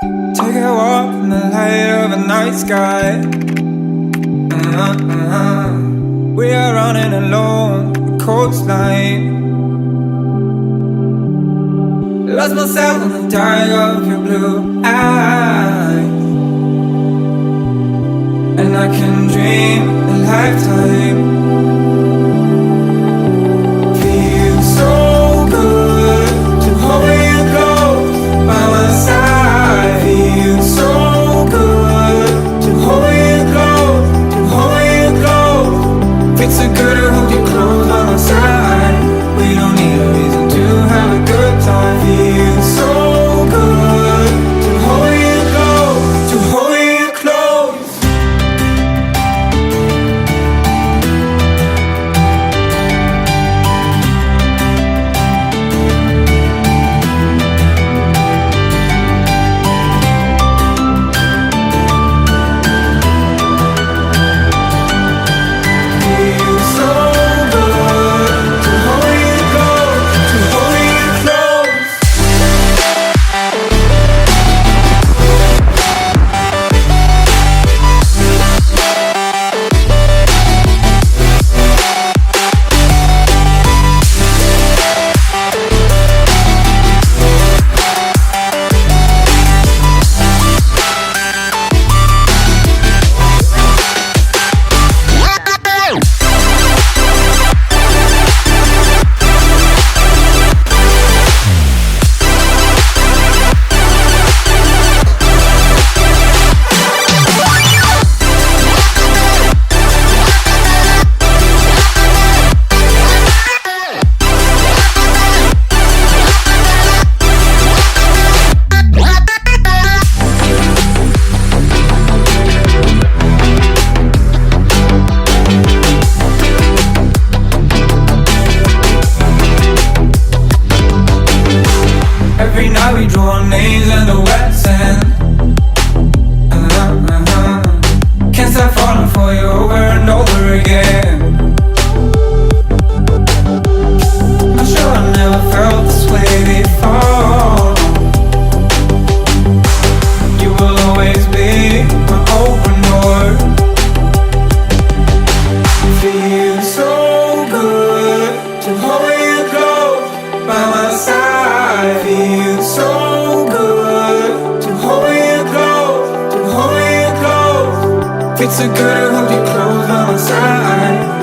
Take a walk in the light of a night sky. We are running along the coastline. Lost myself in the dark of your blue eyes, and I can dream a lifetime. Feels so good to hold you close by my side. Feels so good to hold you close, to hold you close. Feels so good to hold you close by my side. We don't need a reason to have a good time. Feels so good to hold you close, to hold you close. Feels so good to hold you close, to hold you close. Every night we draw names in the wet sand. Can't stop falling for you over and over again. I'm sure I never felt this way before. You will always be my open door. Feels so good to hold you close by my side. Feels so good to hold you close, to hold you close. Feels so good to hold you close by my side.